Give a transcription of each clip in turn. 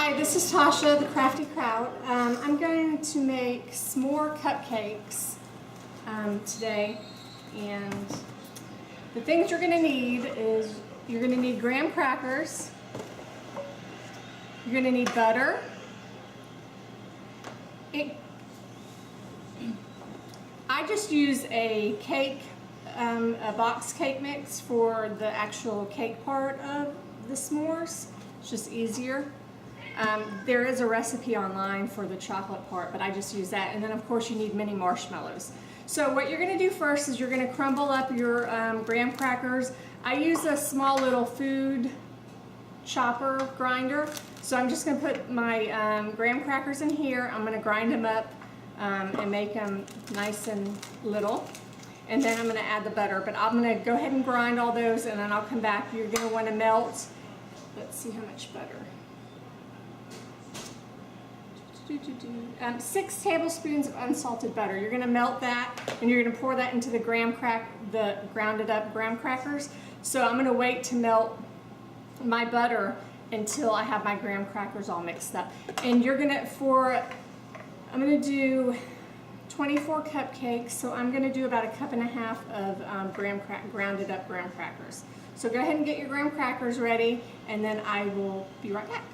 Hi, this is Tasha, the Crafty Kraut. I'm going to make s'more cupcakes today, and the things you're going to need is you're going to need graham crackers, you're going to need butter. I just use a cake, a box cake mix for the actual cake part of the s'mores. It's just easier. There is a recipe online for the chocolate part, but I just use that. And then of course you need mini marshmallows. So what you're going to do first is you're going to crumble up your graham crackers. I use a small little food chopper grinder. So I'm just going to put my graham crackers in here. I'm going to grind them up and make them nice and little. And then I'm going to add the butter. But I'm going to go ahead and grind all those, and then I'll come back. You're going to want to melt. Let's see how much butter. 6 tablespoons of unsalted butter. You're going to melt that, and you're going to pour that into the grounded up graham crackers. So I'm going to wait to melt my butter until I have my graham crackers all mixed up. And you're going to, I'm going to do 24 cupcakes, so I'm going to do about 1.5 cups of grounded up graham crackers. So go ahead and get your graham crackers ready, and then I will be right back.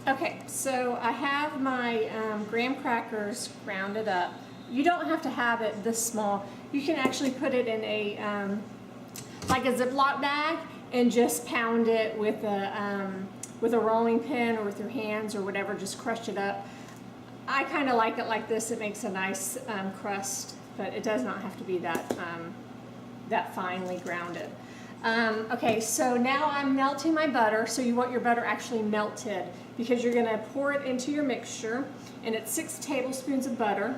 Okay, so I have my graham crackers grounded up. You don't have to have it this small. You can actually put it in a like a Ziploc bag and just pound it with a rolling pin or with your hands or whatever. Just crush it up. I kind of like it like this. It makes a nice crust, but it does not have to be that that finely grounded. Okay, so now I'm melting my butter. So you want your butter actually melted, because you're going to pour it into your mixture, and it's 6 tablespoons of butter.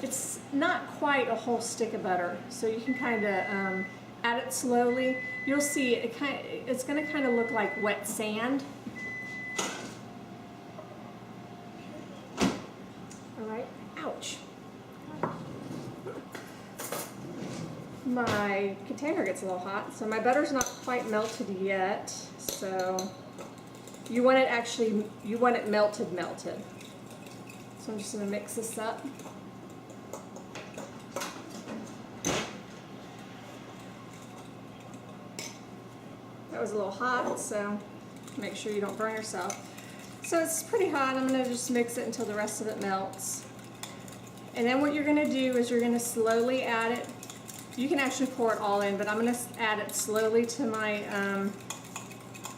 It's not quite a whole stick of butter, so you can kind of add it slowly. You'll see it's going to kind of look like wet sand. All right, ouch. My container gets a little hot, so my butter's not quite melted yet. So you want it melted. So I'm just going to mix this up. That was a little hot, so make sure you don't burn yourself. So it's pretty hot. I'm going to just mix it until the rest of it melts. And then what you're going to do is you're going to slowly add it. You can actually pour it all in, but I'm going to add it slowly to my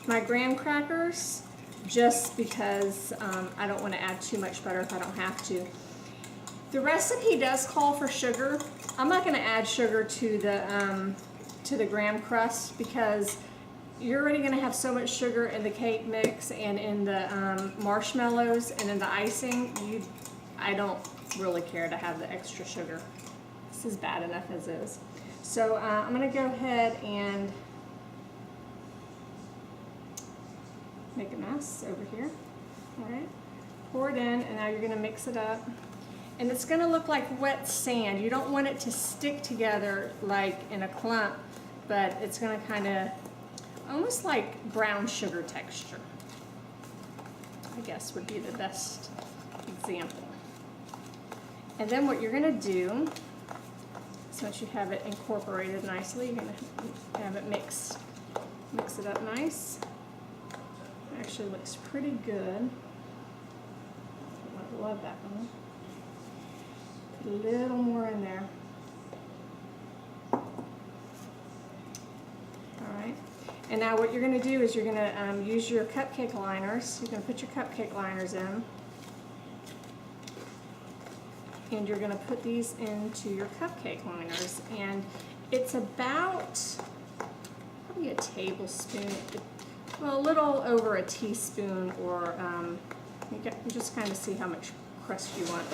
my graham crackers, just because I don't want to add too much butter if I don't have to. The recipe does call for sugar. I'm not going to add sugar to the graham crust, because you're already going to have so much sugar in the cake mix and in the marshmallows and in the icing. I don't really care to have the extra sugar. This is bad enough as is. So I'm going to go ahead and make a mess over here. All right, pour it in, and now you're going to mix it up. And it's going to look like wet sand. You don't want it to stick together like in a clump, but it's going to kind of almost like brown sugar texture, I guess would be the best example. And then what you're going to do, once you have it incorporated nicely, you're going to have it mix it up nice. It actually looks pretty good. I love that one. Put a little more in there. Alright. And now what you're going to do is you're going to use your cupcake liners. You're going to put your cupcake liners in. And you're going to put these into your cupcake liners, and it's about probably a tablespoon, well, a little over a teaspoon, or you just kind of see how much crust you want.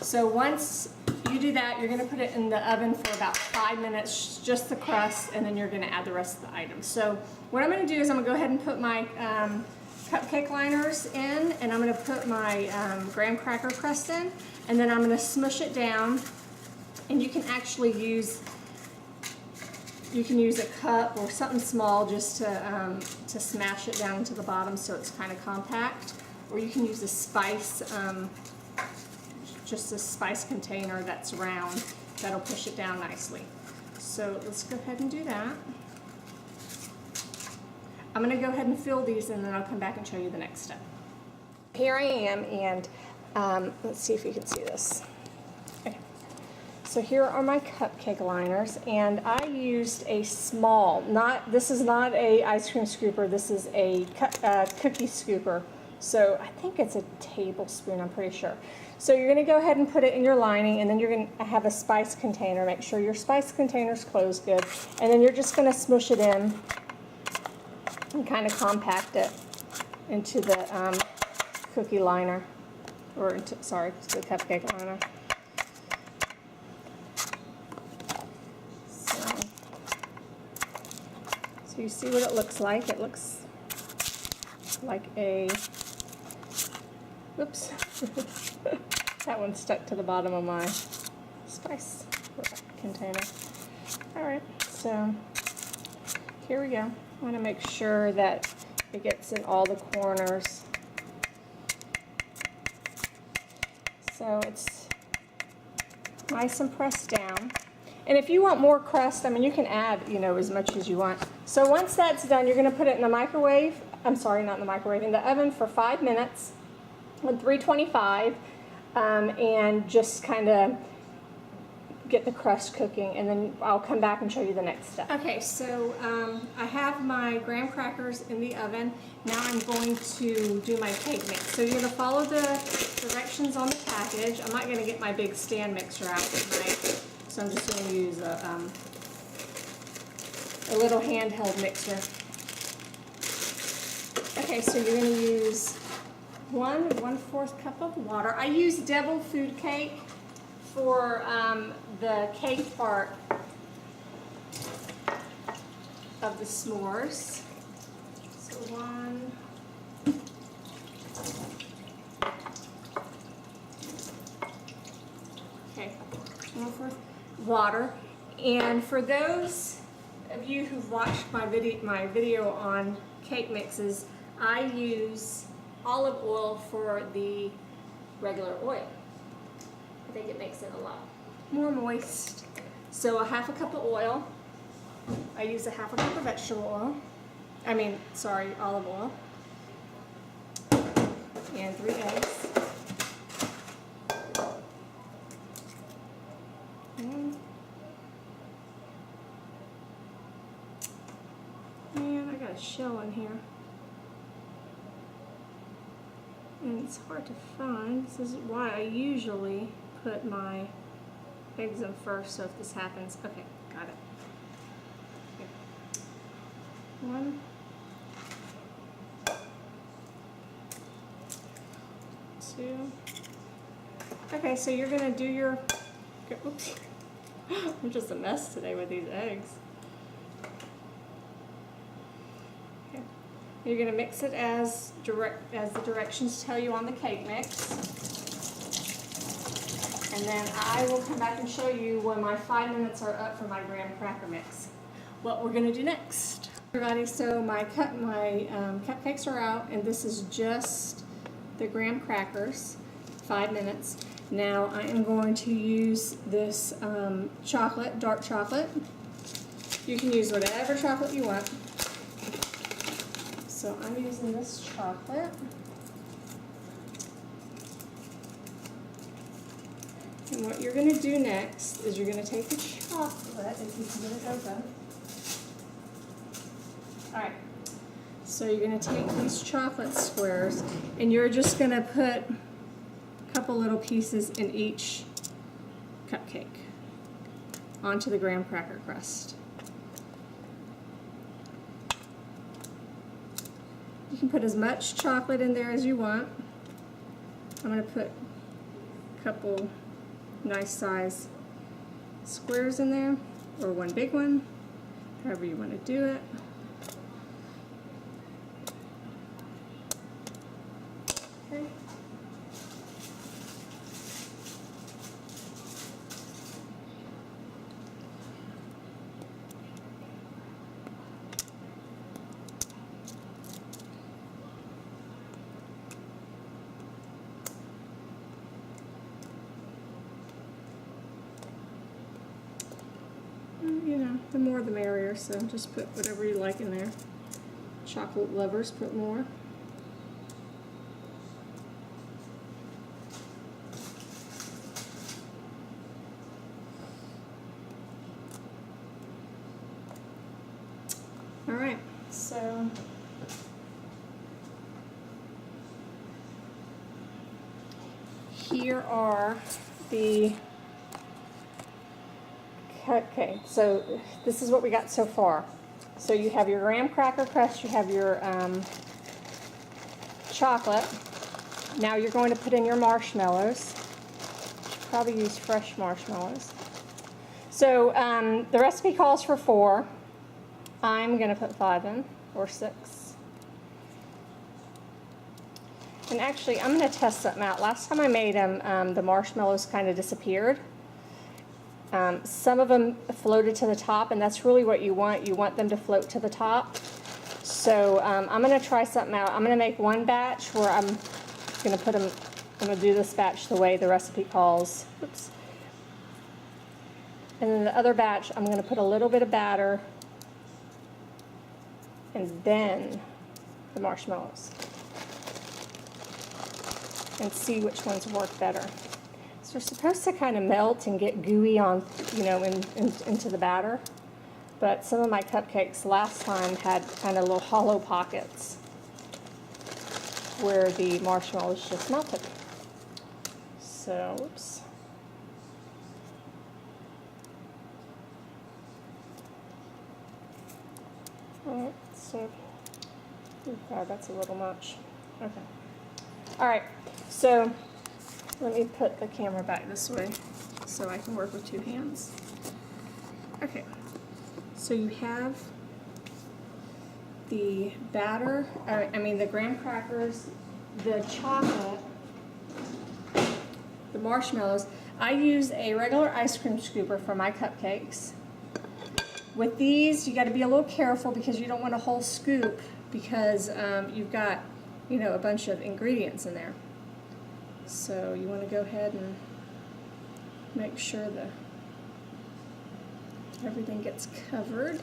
So once you do that, you're going to put it in the oven for about 5 minutes, just the crust, and then you're going to add the rest of the items. So what I'm going to do is I'm going to go ahead and put my cupcake liners in, and I'm going to put my graham cracker crust in, and then I'm going to smush it down. And you can actually use You can use a cup or something small just to smash it down into the bottom so it's kind of compact. Or you can use a spice, just a spice container that's round. That'll push it down nicely. So let's go ahead and do that. I'm going to go ahead and fill these and then I'll come back and show you the next step. Here I am, and let's see if you can see this. Okay. So here are my cupcake liners, and I used a small, this is not a ice cream scooper, this is a cookie scooper. So I think it's a tablespoon, I'm pretty sure. So you're going to go ahead and put it in your lining, and then you're going to have a spice container. Make sure your spice container's closed good. And then you're just going to smush it in and kind of compact it into the cookie liner, or into, sorry, the cupcake liner. So you see what it looks like. It looks like a, whoops, that one stuck to the bottom of my spice container. Alright, so here we go. I want to make sure that it gets in all the corners. So it's nice and pressed down. And if you want more crust, I mean, you can add, you know, as much as you want. So once that's done, you're going to put it in the microwave. I'm sorry, not in the microwave, in the oven for 5 minutes on 325, and just kind of get the crust cooking, and then I'll come back and show you the next step. Okay, so I have my graham crackers in the oven. Now I'm going to do my cake mix. So you're going to follow the directions on the package. I'm not going to get my big stand mixer out tonight, so I'm just going to use a little handheld mixer. Okay, so you're going to use 1/4 cup of water. I use Devil Food Cake for the cake part of the s'mores. So 1. Okay, 1/4 water. And for those of you who've watched my video on cake mixes, I use olive oil for the regular oil. I think it makes it a lot more moist. So 1/2 cup of oil. I use 1/2 cup of vegetable oil. Olive oil. And 3 eggs. And I got a shell in here. And it's hard to find. This is why I usually put my eggs in first, so if this happens, okay, got it. Okay. 1, 2. Okay, so you're gonna do your, oops, I'm just a mess today with these eggs. Okay. You're gonna mix it as the directions tell you on the cake mix. And then I will come back and show you when my 5 minutes are up for my graham cracker mix, what we're going to do next. Everybody, so my cupcakes are out, and this is just the graham crackers, 5 minutes. Now I am going to use this chocolate, dark chocolate. You can use whatever chocolate you want. So I'm using this chocolate. And what you're going to do next is you're going to take the chocolate, if you can get it open. Alright, so you're going to take these chocolate squares and you're just going to put a couple little pieces in each cupcake onto the graham cracker crust. You can put as much chocolate in there as you want. I'm going to put a couple nice size squares in there, or one big one, however you want to do it. Okay. you know, the more the merrier, so just put whatever you like in there. Chocolate lovers, put more. All right, so here are the, okay, so this is what we got so far. So you have your graham cracker crust, you have your chocolate. Now you're going to put in your marshmallows. You should probably use fresh marshmallows. So the recipe calls for 4. I'm going to put 5 in, or 6. And actually, I'm going to test something out. Last time I made them, the marshmallows kind of disappeared. Some of them floated to the top, and that's really what you want. You want them to float to the top. So I'm going to try something out. I'm going to make one batch where I'm going to put them, I'm going to do this batch the way the recipe calls. Oops. And then the other batch, I'm going to put a little bit of batter and then the marshmallows, and see which ones work better. So they're supposed to kind of melt and get gooey on, you know, into the batter. But some of my cupcakes last time had kind of little hollow pockets where the marshmallows just melted. So, oops. Alright, so, God, that's a little much. Okay. Alright, so let me put the camera back this way so I can work with 2 hands. Okay, so you have the batter, the graham crackers, the chocolate, the marshmallows. I use a regular ice cream scooper for my cupcakes. With these, you got to be a little careful because you don't want a whole scoop because you've got, you know, a bunch of ingredients in there. So you want to go ahead and make sure that everything gets covered.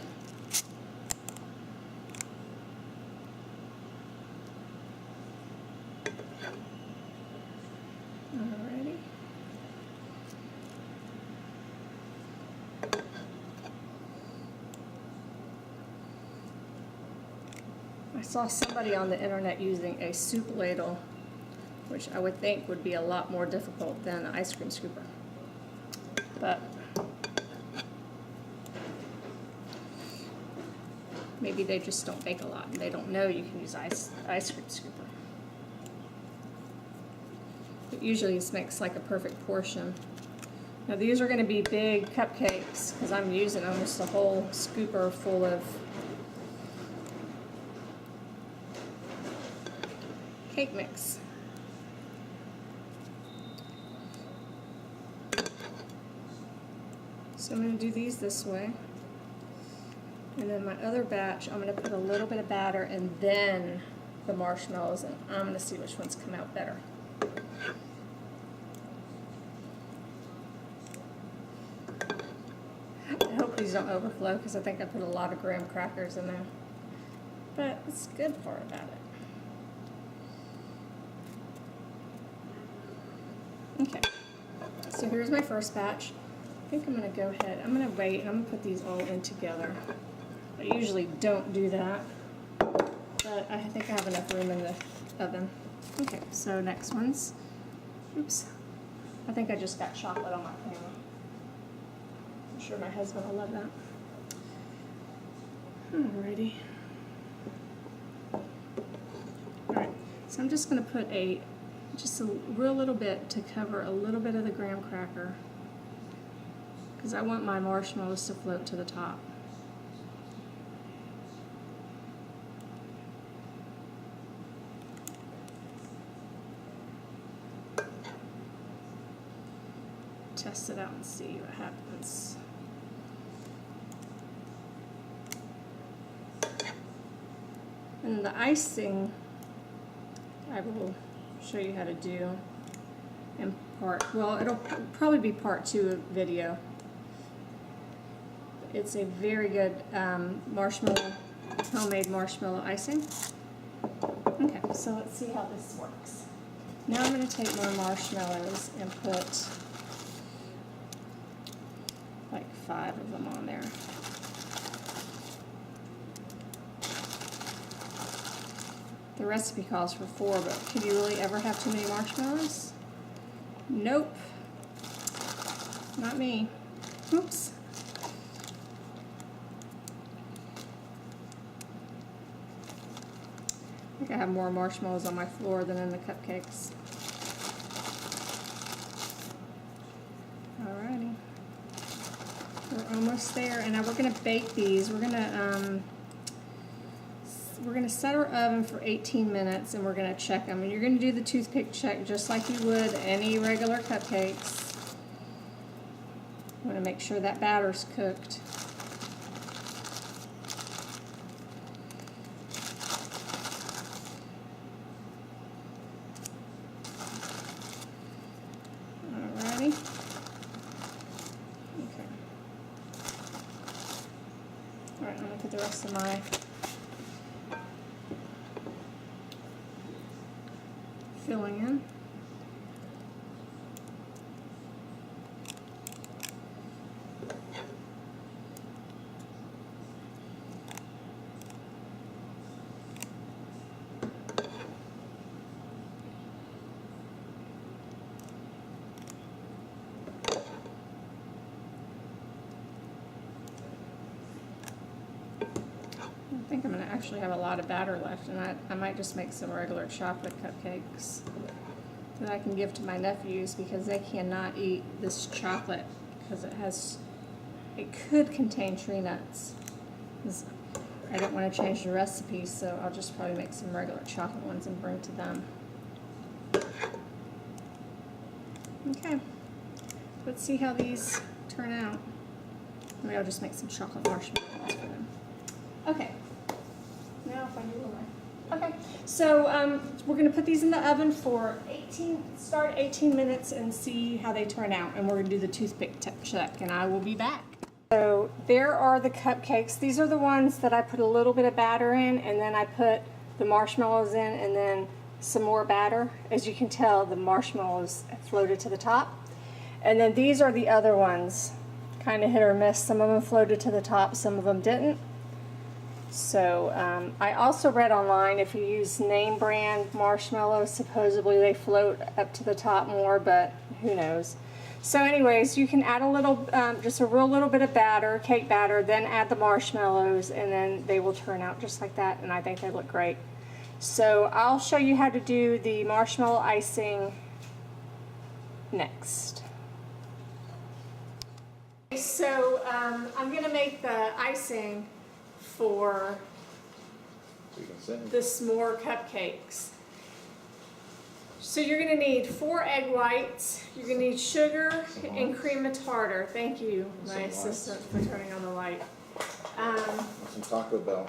Alrighty. I saw somebody on the internet using a soup ladle, which I would think would be a lot more difficult than an ice cream scooper. But maybe they just don't bake a lot and they don't know you can use ice cream scooper. But usually this makes like a perfect portion. Now these are going to be big cupcakes because I'm using almost a whole scooper full of cake mix. So I'm going to do these this way. And then my other batch, I'm going to put a little bit of batter and then the marshmallows, and I'm going to see which ones come out better. I hope these don't overflow because I think I put a lot of graham crackers in there. But it's the good part about it. Okay, so here's my first batch. I think I'm going to go ahead, I'm going to wait, and I'm going to put these all in together. I usually don't do that, but I think I have enough room in the oven. Okay, so next one's, oops, I think I just got chocolate on my camera. I'm sure my husband will love that. Alrighty. Alright, so I'm just going to put just a real little bit to cover a little bit of the graham cracker because I want my marshmallows to float to the top. Test it out and see what happens. And the icing I will show you how to do in part, well, it'll probably be part 2 of video. it's a very good marshmallow, homemade marshmallow icing. Okay, so let's see how this works. Now I'm going to take more marshmallows and put like 5 of them on there. The recipe calls for 4, but could you really ever have too many marshmallows? Nope. Not me. Oops. I think I have more marshmallows on my floor than in the cupcakes. Alrighty. We're almost there, and now we're going to bake these. We're going to set our oven for 18 minutes, and we're going to check them. And you're going to do the toothpick check just like you would any regular cupcakes. You want to make sure that batter's cooked. Alrighty. Okay. Alright, I'm going to put the rest of my filling in. I think I'm going to actually have a lot of batter left, and I might just make some regular chocolate cupcakes that I can give to my nephews because they cannot eat this chocolate because it could contain tree nuts. I don't want to change the recipe, so I'll just probably make some regular chocolate ones and bring to them. Okay, let's see how these turn out. Maybe I'll just make some chocolate marshmallows for them. Okay, now if I do my... Okay, so we're going to put these in the oven for 18 minutes and see how they turn out. And we're going to do the toothpick check, and I will be back. So there are the cupcakes. These are the ones that I put a little bit of batter in, and then I put the marshmallows in, and then some more batter. As you can tell, the marshmallows floated to the top. And then these are the other ones, kind of hit or miss. Some of them floated to the top, some of them didn't. So I also read online if you use name brand marshmallows, supposedly they float up to the top more, but who knows. So anyways, you can add a little, just a real little bit of batter, cake batter, then add the marshmallows, and then they will turn out just like that, and I think they look great. So I'll show you how to do the marshmallow icing next. So I'm going to make the icing for the S'more Cupcakes. So you're going to need 4 egg whites, you're going to need sugar and cream of tartar. Thank you, my assistant, for turning on the light. Some Taco Bell.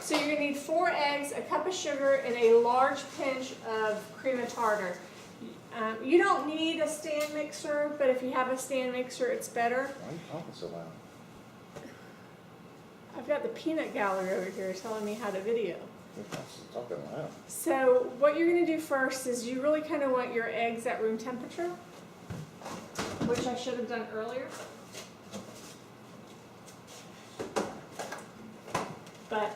So you're going to need 4 eggs, a cup of sugar, and a large pinch of cream of tartar. You don't need a stand mixer, but if you have a stand mixer, it's better. Why are you talking so loud? I've got the peanut gallery over here telling me how to video. You're talking loud. So what you're going to do first is you really kind of want your eggs at room temperature, which I should have done earlier. But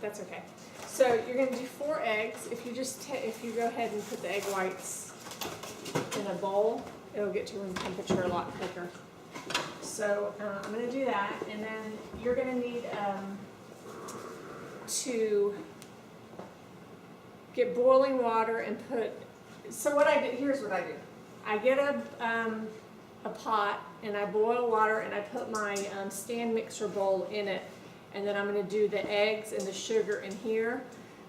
that's okay. So you're going to do 4 eggs. If you go ahead and put the egg whites in a bowl, it'll get to room temperature a lot quicker. So I'm going to do that, and then you're going to need to get boiling water and put. So what I do, here's what I do. I get a pot and I boil water and I put my stand mixer bowl in it, and then I'm going to do the eggs and the sugar in here.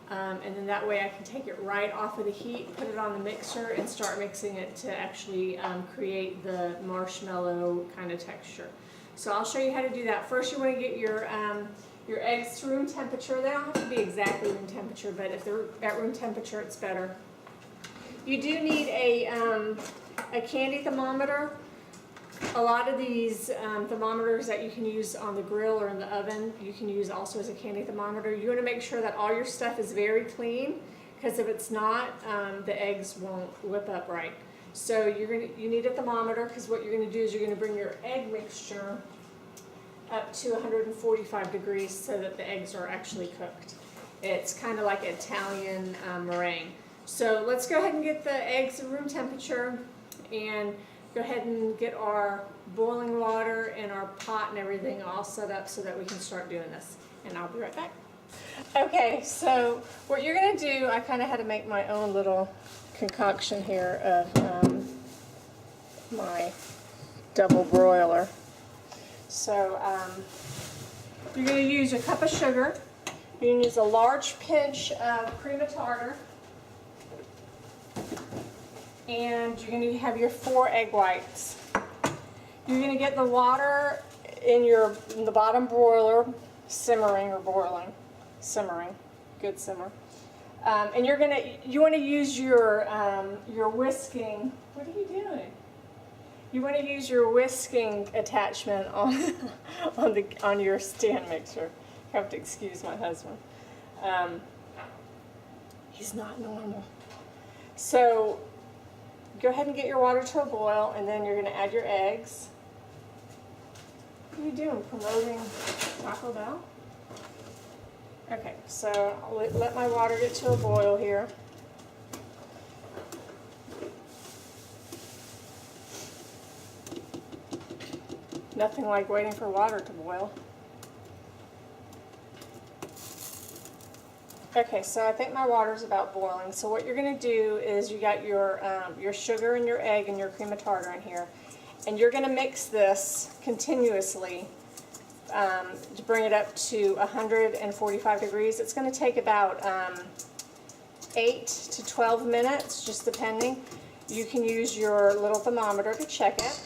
And then that way I can take it right off of the heat, put it on the mixer, and start mixing it to actually create the marshmallow kind of texture. So I'll show you how to do that. First you want to get your eggs to room temperature. They don't have to be exactly room temperature, but if they're at room temperature, it's better. You do need a candy thermometer. A lot of these thermometers that you can use on the grill or in the oven, you can use also as a candy thermometer. You want to make sure that all your stuff is very clean, because if it's not, the eggs won't whip up right. So you need a thermometer, because what you're going to do is you're going to bring your egg mixture up to 145 degrees so that the eggs are actually cooked. It's kind of like Italian meringue. So let's go ahead and get the eggs at room temperature, and go ahead and get our boiling water and our pot and everything all set up so that we can start doing this. And I'll be right back. Okay, so what you're going to do, I kind of had to make my own little concoction here of my double broiler. So you're going to use a cup of sugar. You're going to use a large pinch of cream of tartar. And you're going to have your 4 egg whites. You're going to get the water in the bottom broiler simmering or boiling. Simmering. Good simmer. And you want to use your whisking. What are you doing? You want to use your whisking attachment on your stand mixer. You have to excuse my husband. He's not normal. So go ahead and get your water to a boil, and then you're going to add your eggs. What are you doing? Promoting Taco Bell? Okay, so I'll let my water get to a boil here. Nothing like waiting for water to boil. Okay, so I think my water's about boiling. So what you're going to do is you got your sugar and your egg and your cream of tartar in here, and you're going to mix this continuously to bring it up to 145 degrees. It's going to take about 8 to 12 minutes, just depending. You can use your little thermometer to check it.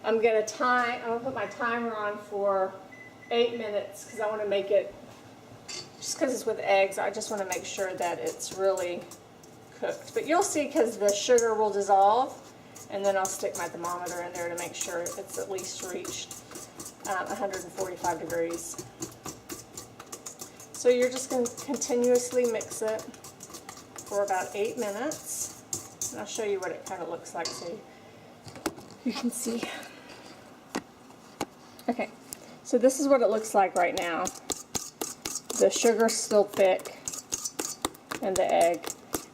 I'm going to put my timer on for 8 minutes because I want to make it. Just because it's with eggs, I just want to make sure that it's really cooked. But you'll see, because the sugar will dissolve, and then I'll stick my thermometer in there to make sure it's at least reached 145 degrees. So you're just going to continuously mix it for about 8 minutes. And I'll show you what it kind of looks like so you can see. Okay, so this is what it looks like right now. The sugar's still thick, and the egg,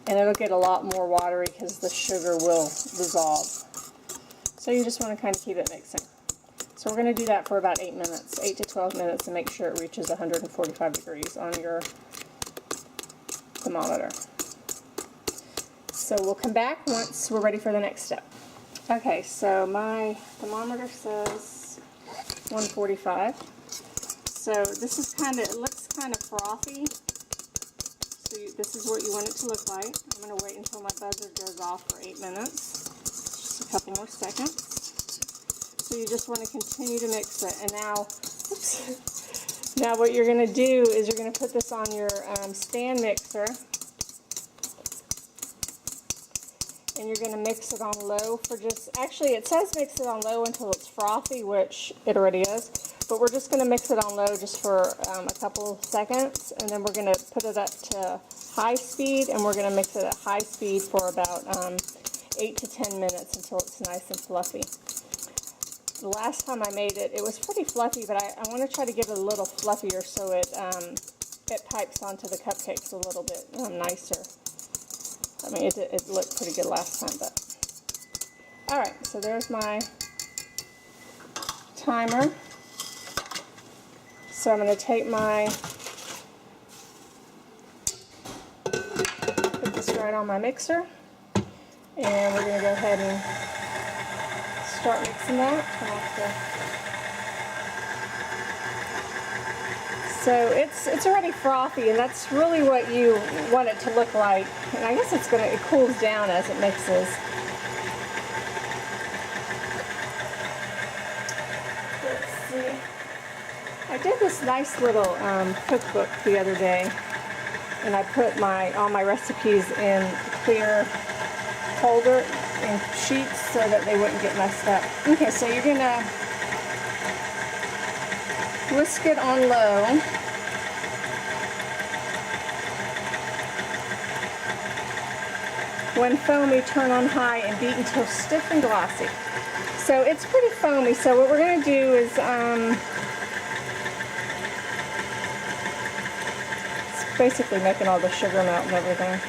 and it'll get a lot more watery because the sugar will dissolve. So you just want to kind of keep it mixing. So we're going to do that for about 8 minutes, 8 to 12 minutes, and make sure it reaches 145 degrees on your thermometer. So we'll come back once we're ready for the next step. Okay, so my thermometer says 145. So this is it looks kind of frothy. So this is what you want it to look like. I'm going to wait until my buzzer goes off for 8 minutes. Just a couple more seconds. So you just want to continue to mix it. And now, oops. Now what you're going to do is you're going to put this on your stand mixer. And you're going to mix it on low for actually it says mix it on low until it's frothy, which it already is. But we're just going to mix it on low just for a couple seconds, and then we're going to put it up to high speed, and we're going to mix it at high speed for about 8 to 10 minutes until it's nice and fluffy. The last time I made it, it was pretty fluffy, but I want to try to get it a little fluffier so it pipes onto the cupcakes a little bit nicer. I mean, it looked pretty good last time, but alright, so there's my timer. So I'm going to take put this right on my mixer, and we're going to go ahead and start mixing that. So it's already frothy, and that's really what you want it to look like. And I guess it cools down as it mixes. Let's see. I did this nice little cookbook the other day, and I put all my recipes in clear holder in sheets so that they wouldn't get messed up. Okay, so you're gonna whisk it on low. When foamy, turn on high and beat until stiff and glossy. So it's pretty foamy, so what we're gonna do is it's basically making all the sugar melt and everything.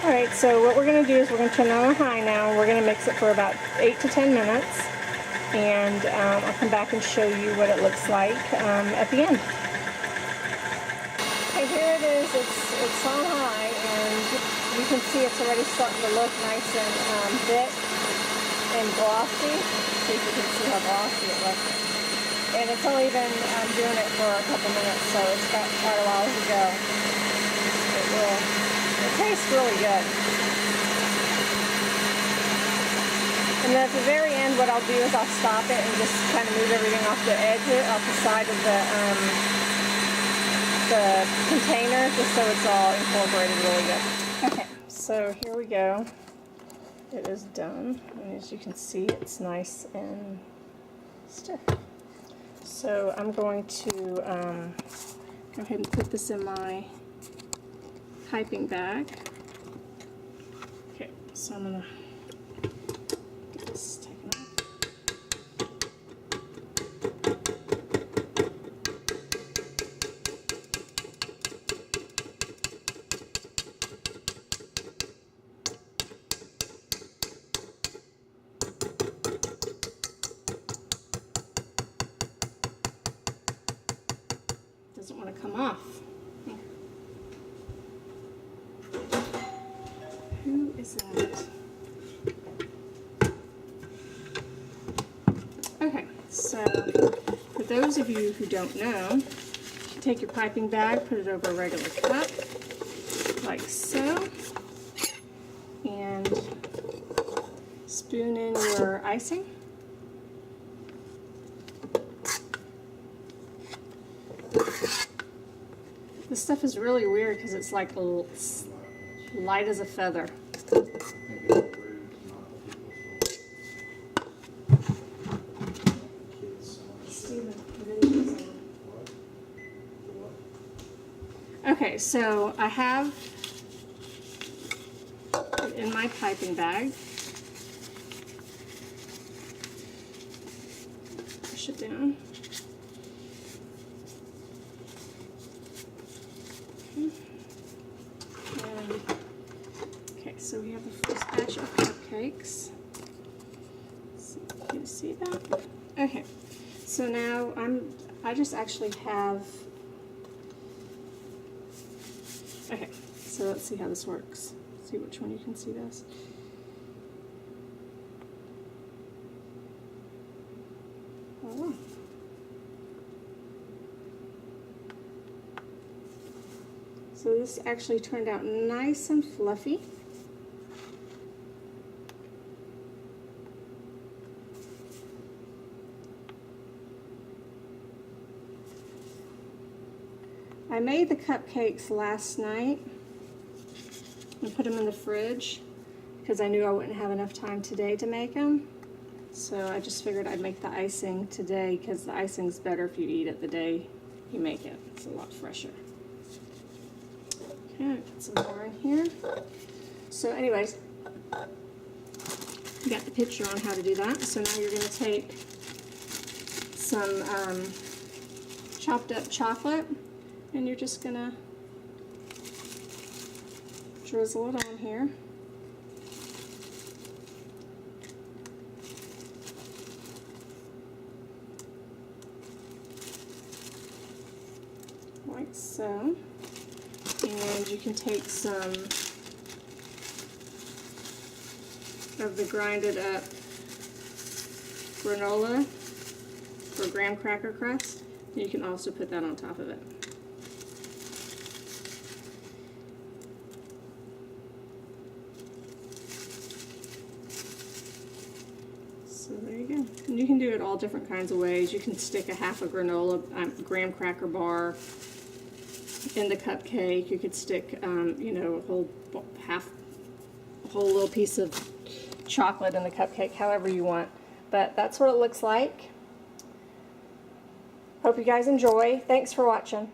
Alright, so what we're going to do is we're going to turn it on high now, and we're going to mix it for about 8 to 10 minutes, and I'll come back and show you what it looks like at the end. Okay, here it is. It's on high, and you can see it's already starting to look nice and thick and glossy. See if you can see how glossy it looks. And it's only been doing it for a couple minutes, so it's got quite a while to go. It tastes really good. And then at the very end, what I'll do is I'll stop it and just kind of move everything off the edge, off the side of the container, just so it's all incorporated really good. Okay, so here we go. It is done, and as you can see, it's nice and stiff. So I'm going to go ahead and put this in my piping bag. Okay, so I'm gonna get this taken off. Doesn't want to come off. Who is that? Okay, so for those of you who don't know, you take your piping bag, put it over a regular cup, like so, and spoon in your icing. This stuff is really weird because it's like light as a feather. Okay, so I have it in my piping bag. Push it down. Okay, so we have the first batch of cupcakes. So can you see that? Okay, so now I just actually have. Okay, so let's see how this works. See which one you can see this. Oh. So this actually turned out nice and fluffy. I made the cupcakes last night and put them in the fridge because I knew I wouldn't have enough time today to make them. So I just figured I'd make the icing today because the icing's better if you eat it the day you make it. It's a lot fresher. Okay, put some more in here. So anyways, you got the picture on how to do that. So now you're going to take some chopped up chocolate, and you're just going to drizzle it on here. Like so. And you can take some of the grinded up granola or graham cracker crust. You can also put that on top of it. So there you go. And you can do it all different kinds of ways. You can stick a half a granola graham cracker bar in the cupcake. You could stick, you know, a whole little piece of chocolate in the cupcake, however you want. But that's what it looks like. Hope you guys enjoy. Thanks for watching.